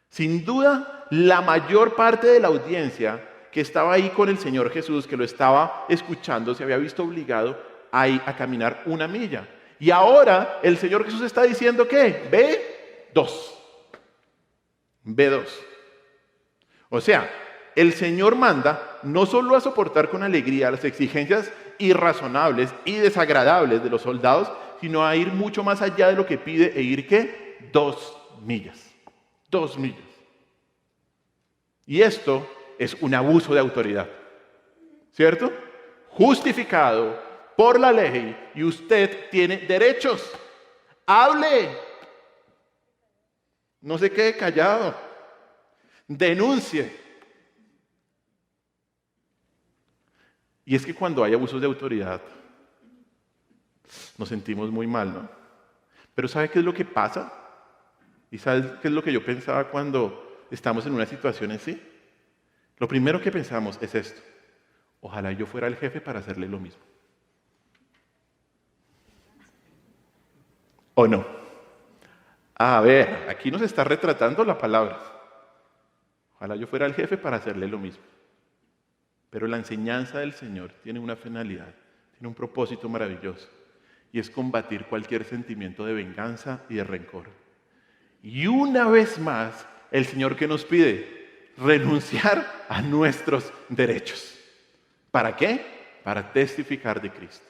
Sin duda, la mayor parte de la audiencia que estaba ahí con el Señor Jesús, que lo estaba escuchando, se había visto obligado a caminar 1 milla. Y ahora el Señor Jesús está diciendo que ve 2. Ve 2. O sea, el Señor manda no solo a soportar con alegría las exigencias irrazonables y desagradables de los soldados, sino a ir mucho más allá de lo que pide e ir, ¿qué? 2 millas. 2 millas. Y esto es un abuso de autoridad, ¿cierto? Justificado por la ley y usted tiene derechos. ¡Hable! No se quede callado. Denuncie. Y es que cuando hay abusos de autoridad, nos sentimos muy mal, ¿no? Pero ¿sabe qué es lo que pasa? ¿Y sabe qué es lo que yo pensaba cuando estamos en una situación así? Lo primero que pensamos es esto: ojalá yo fuera el jefe para hacerle lo mismo. ¿O no? A ver, aquí nos está retratando la palabra. Ojalá yo fuera el jefe para hacerle lo mismo. Pero la enseñanza del Señor tiene una finalidad, tiene un propósito maravilloso, y es combatir cualquier sentimiento de venganza y de rencor. Y una vez más, el Señor, ¿qué nos pide? Renunciar a nuestros derechos. ¿Para qué? Para testificar de Cristo.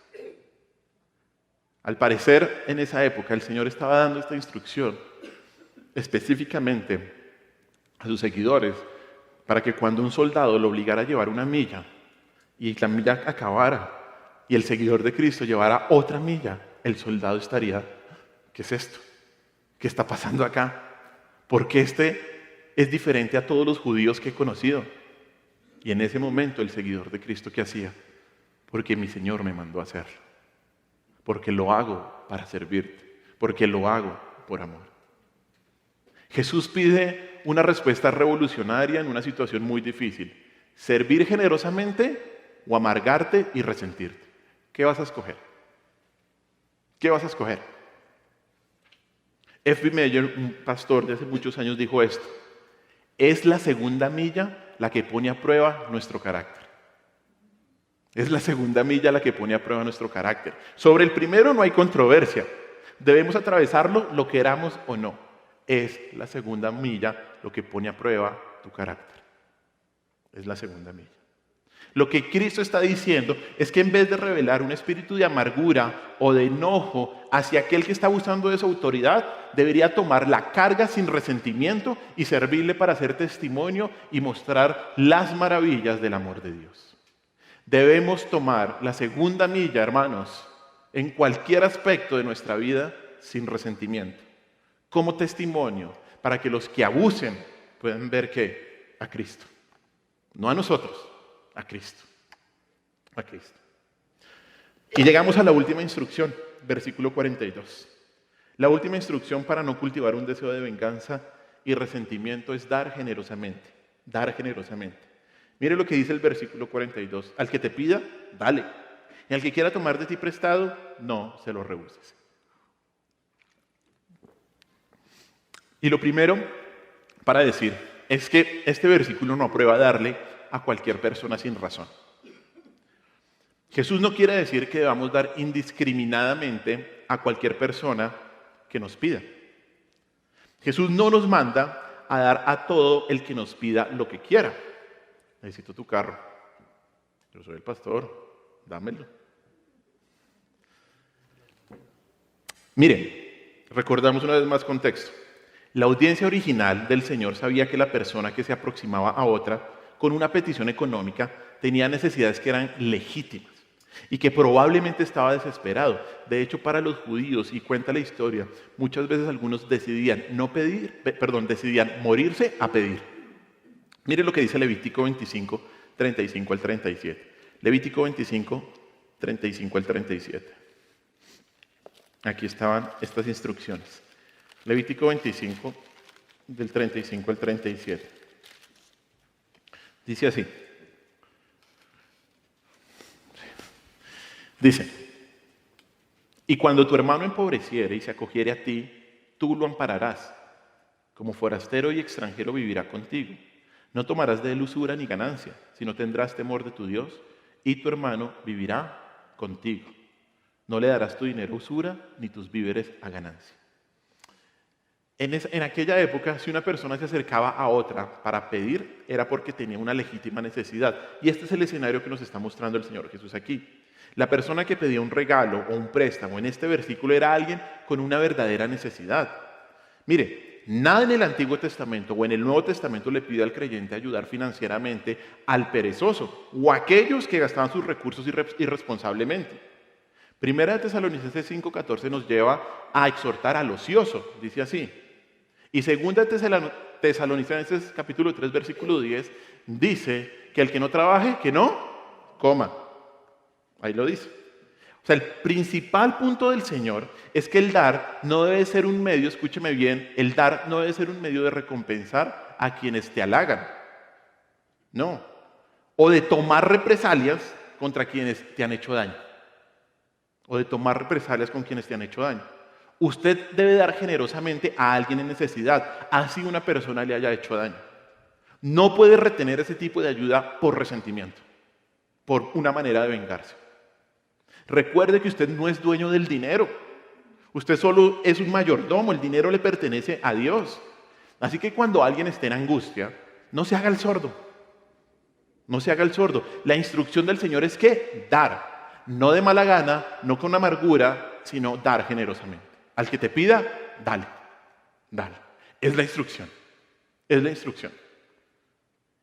Al parecer, en esa época, el Señor estaba dando esta instrucción específicamente a sus seguidores, para que cuando un soldado lo obligara a llevar 1 milla y la milla acabara y el seguidor de Cristo llevara otra milla, el soldado estaría: ¿qué es esto? ¿Qué está pasando acá? ¿Por qué este es diferente a todos los judíos que he conocido? Y en ese momento el seguidor de Cristo, ¿qué hacía? Porque mi Señor me mandó a hacerlo. Porque lo hago para servirte. Porque lo hago por amor. Jesús pide una respuesta revolucionaria en una situación muy difícil: servir generosamente o amargarte y resentirte. ¿Qué vas a escoger? ¿Qué vas a escoger? F. B. Meyer, un pastor de hace muchos años, dijo esto: es la segunda milla la que pone a prueba nuestro carácter. Es la segunda milla la que pone a prueba nuestro carácter. Sobre el primero no hay controversia. Debemos atravesarlo, lo queramos o no. Es la segunda milla lo que pone a prueba tu carácter. Es la segunda milla. Lo que Cristo está diciendo es que en vez de revelar un espíritu de amargura o de enojo hacia aquel que está abusando de su autoridad, debería tomar la carga sin resentimiento y servirle para hacer testimonio y mostrar las maravillas del amor de Dios. Debemos tomar la segunda milla, hermanos, en cualquier aspecto de nuestra vida sin resentimiento, como testimonio, para que los que abusen puedan ver que a Cristo, no a nosotros, a Cristo. A Cristo. Y llegamos a la última instrucción, versículo 42. La última instrucción para no cultivar un deseo de venganza y resentimiento es dar generosamente. Dar generosamente. Mire lo que dice el versículo 42. Al que te pida, dale. Y al que quiera tomar de ti prestado, no se lo rehuses. Y lo primero para decir es que este versículo no aprueba darle a cualquier persona sin razón. Jesús no quiere decir que debamos dar indiscriminadamente a cualquier persona que nos pida. Jesús no nos manda a dar a todo el que nos pida lo que quiera. Necesito tu carro. Yo soy el pastor, dámelo. Miren, recordamos una vez más contexto. La audiencia original del Señor sabía que la persona que se aproximaba a otra con una petición económica tenía necesidades que eran legítimas y que probablemente estaba desesperado. De hecho, para los judíos, y cuenta la historia, muchas veces algunos decidían decidían morirse a pedir. Mire lo que dice Levítico 25, 35 al 37. Levítico 25, 35 al 37. Aquí estaban estas instrucciones. Levítico 25, del 35 al 37. Dice así. Dice: y cuando tu hermano empobreciere y se acogiere a ti, tú lo ampararás. Como forastero y extranjero vivirá contigo. No tomarás de él usura ni ganancia, sino tendrás temor de tu Dios, y tu hermano vivirá contigo. No le darás tu dinero a usura, ni tus víveres a ganancia. En aquella época, si una persona se acercaba a otra para pedir, era porque tenía una legítima necesidad. Y este es el escenario que nos está mostrando el Señor Jesús aquí. La persona que pedía un regalo o un préstamo en este versículo era alguien con una verdadera necesidad. Mire, nada en el Antiguo Testamento o en el Nuevo Testamento le pide al creyente ayudar financieramente al perezoso o a aquellos que gastaban sus recursos irresponsablemente. Primera de Tesalonicenses 5:14 nos lleva a exhortar al ocioso, dice así. Y segunda de Tesalonicenses capítulo 3 versículo 10 dice que el que no trabaje, que no coma. Ahí lo dice. O sea, el principal punto del Señor es que el dar no debe ser un medio, escúcheme bien, el dar no debe ser un medio de recompensar a quienes te halagan. No. O de tomar represalias contra quienes te han hecho daño. O de tomar represalias con quienes te han hecho daño. Usted debe dar generosamente a alguien en necesidad, así una persona le haya hecho daño. No puede retener ese tipo de ayuda por resentimiento, por una manera de vengarse. Recuerde que usted no es dueño del dinero. Usted solo es un mayordomo, el dinero le pertenece a Dios. Así que cuando alguien esté en angustia, no se haga el sordo. No se haga el sordo. La instrucción del Señor es que dar, no de mala gana, no con amargura, sino dar generosamente. Al que te pida, dale, dale. Es la instrucción, es la instrucción.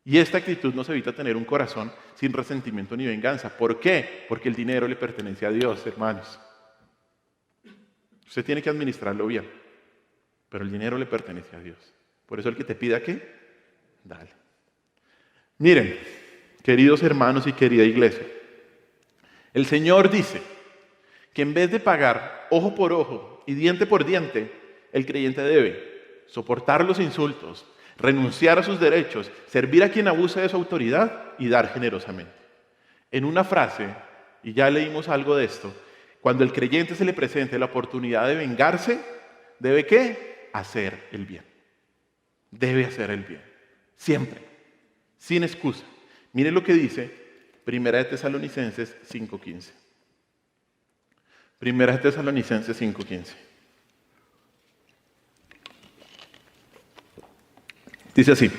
Y esta actitud nos evita tener un corazón sin resentimiento ni venganza. ¿Por qué? Porque el dinero le pertenece a Dios, hermanos. Usted tiene que administrarlo bien, pero el dinero le pertenece a Dios. Por eso el que te pida, ¿qué? Dale. Miren, queridos hermanos y querida iglesia, el Señor dice que en vez de pagar ojo por ojo y diente por diente, el creyente debe soportar los insultos, renunciar a sus derechos, servir a quien abuse de su autoridad y dar generosamente. En una frase, y ya leímos algo de esto, cuando el creyente se le presente la oportunidad de vengarse, ¿debe qué? Hacer el bien. Debe hacer el bien. Siempre. Sin excusa. Mire lo que dice Primera de Tesalonicenses 5:15. Primera de Tesalonicenses 5:15. Dice así: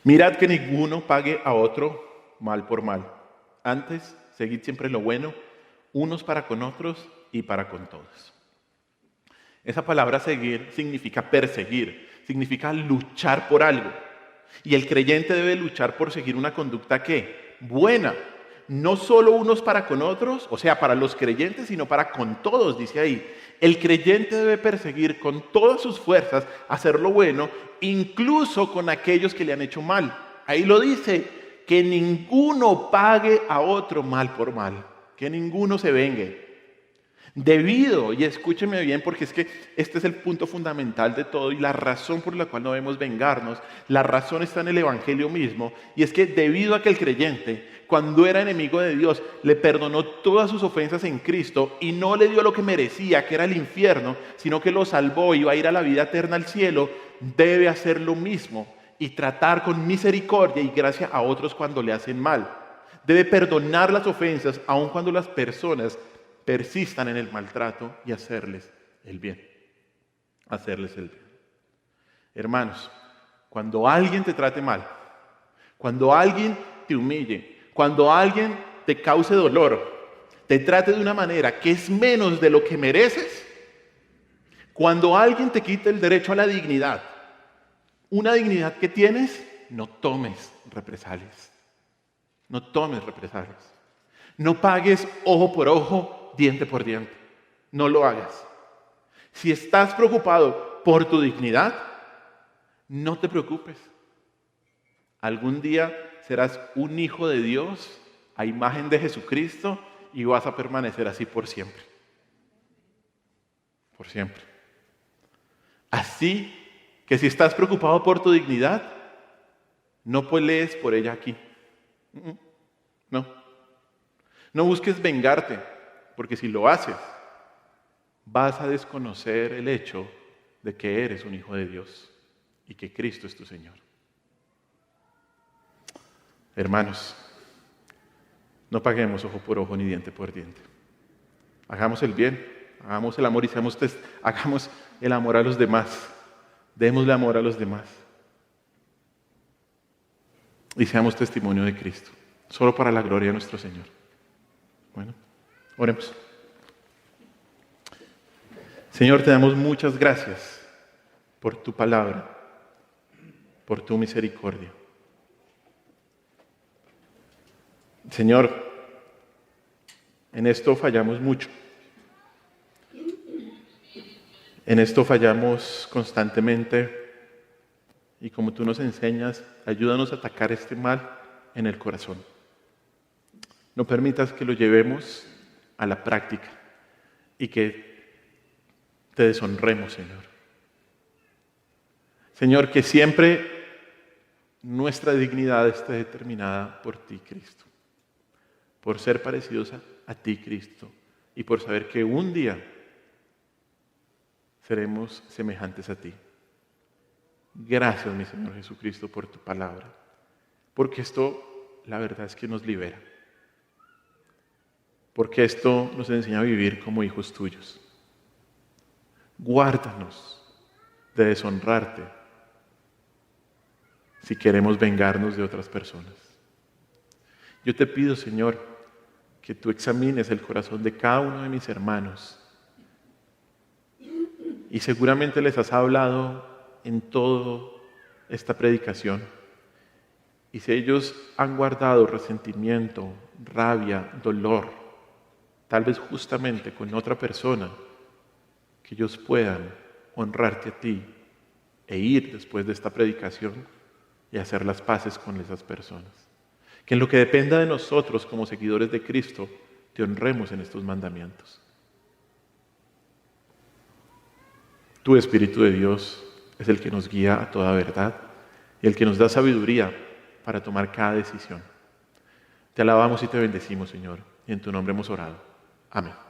mirad que ninguno pague a otro mal por mal. Antes, seguid siempre lo bueno, unos para con otros y para con todos. Esa palabra seguir significa perseguir, significa luchar por algo. Y el creyente debe luchar por seguir una conducta ¿qué? Buena. No solo unos para con otros, o sea, para los creyentes, sino para con todos, dice ahí. El creyente debe perseguir con todas sus fuerzas hacer lo bueno, incluso con aquellos que le han hecho mal. Ahí lo dice, que ninguno pague a otro mal por mal, que ninguno se vengue. Debido, y escúcheme bien porque es que este es el punto fundamental de todo y la razón por la cual no debemos vengarnos, la razón está en el Evangelio mismo, y es que debido a que el creyente, cuando era enemigo de Dios, le perdonó todas sus ofensas en Cristo y no le dio lo que merecía, que era el infierno, sino que lo salvó y va a ir a la vida eterna al cielo, debe hacer lo mismo y tratar con misericordia y gracia a otros cuando le hacen mal. Debe perdonar las ofensas aun cuando las personas persistan en el maltrato y hacerles el bien. Hacerles el bien. Hermanos, cuando alguien te trate mal, cuando alguien te humille, cuando alguien te cause dolor, te trate de una manera que es menos de lo que mereces, cuando alguien te quite el derecho a la dignidad, una dignidad que tienes, no tomes represalias. No tomes represalias. No pagues ojo por ojo, diente por diente. No lo hagas. Si estás preocupado por tu dignidad, no te preocupes. Algún día serás un hijo de Dios a imagen de Jesucristo y vas a permanecer así por siempre. Por siempre. Así que si estás preocupado por tu dignidad, no pelees por ella aquí. No. No busques vengarte, porque si lo haces, vas a desconocer el hecho de que eres un hijo de Dios y que Cristo es tu Señor. Hermanos, no paguemos ojo por ojo ni diente por diente. Hagamos el bien Hagamos el amor y hagamos el amor a los demás. Démosle amor a los demás. Y seamos testimonio de Cristo. Solo para la gloria de nuestro Señor. Bueno, oremos. Señor, te damos muchas gracias por tu palabra, por tu misericordia. Señor, en esto fallamos mucho. En esto fallamos constantemente y como tú nos enseñas, ayúdanos a atacar este mal en el corazón. No permitas que lo llevemos a la práctica y que te deshonremos, Señor. Señor, que siempre nuestra dignidad esté determinada por ti, Cristo. Por ser parecidos a ti, Cristo, y por saber que un día seremos semejantes a ti. Gracias, mi Señor Jesucristo, por tu palabra, porque esto, la verdad es que nos libera, porque esto nos enseña a vivir como hijos tuyos. Guárdanos de deshonrarte si queremos vengarnos de otras personas. Yo te pido, Señor, que tú examines el corazón de cada uno de mis hermanos. Y seguramente les has hablado en toda esta predicación. Y si ellos han guardado resentimiento, rabia, dolor, tal vez justamente con otra persona, que ellos puedan honrarte a ti e ir después de esta predicación y hacer las paces con esas personas. Que en lo que dependa de nosotros como seguidores de Cristo, te honremos en estos mandamientos. Tu Espíritu de Dios es el que nos guía a toda verdad y el que nos da sabiduría para tomar cada decisión. Te alabamos y te bendecimos, Señor, y en tu nombre hemos orado. Amén.